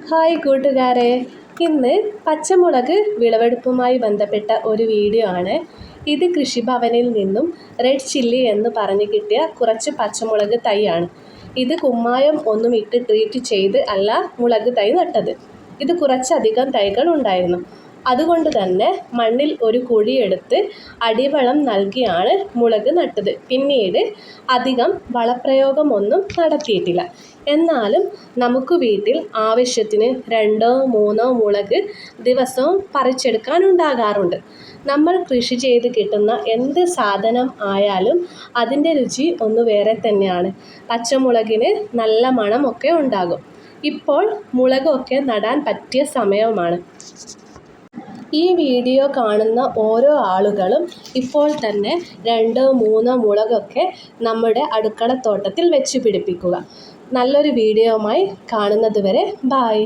Hi കൂട്ടുകാരെ, ഇന്ന് പച്ചമുളക് വിളവെടുപ്പുമായി ബന്ധപ്പെട്ട ഒരു വീഡിയോ ആണ്. ഇത് കൃഷിഭവനിൽ നിന്നും റെഡ് ചില്ലി എന്ന് പറഞ്ഞു കിട്ടിയ കുറച്ച് പച്ചമുളക് തൈയാണ്. ഇത് കുമ്മായം ഒന്നും ഇട്ട് ട്രീറ്റ് ചെയ്ത് അല്ല മുളക് തൈ നട്ടത്. ഇത് കുറച്ചധികം തൈകൾ ഉണ്ടായിരുന്നു. അതുകൊണ്ട് തന്നെ മണ്ണിൽ ഒരു കുഴിയെടുത്ത് അടിവളം നൽകിയാണ് മുളക് നട്ടത്. പിന്നീട് അധികം വളപ്രയോഗമൊന്നും നടത്തിയിട്ടില്ല. എന്നാലും നമുക്ക് വീട്ടിൽ ആവശ്യത്തിന് 2-3 മുളക് ദിവസവും പറിച്ചെടുക്കാനുണ്ടാകാറുണ്ട്. നമ്മൾ കൃഷി ചെയ്ത് കിട്ടുന്ന എന്ത് സാധനം ആയാലും അതിൻ്റെ രുചി ഒന്ന് വേറെ തന്നെയാണ്. പച്ചമുളകിന് നല്ല മണമൊക്കെ ഉണ്ടാകും. ഇപ്പോൾ മുളകൊക്കെ നടാൻ പറ്റിയ സമയമാണ്. ഈ വീഡിയോ കാണുന്ന ഓരോ ആളുകളും ഇപ്പോൾ തന്നെ 2-3 മുളകൊക്കെ നമ്മുടെ അടുക്കളത്തോട്ടത്തിൽ വെച്ച് പിടിപ്പിക്കുക. നല്ലൊരു വീഡിയോയുമായി കാണുന്നത് വരെ ബായ്.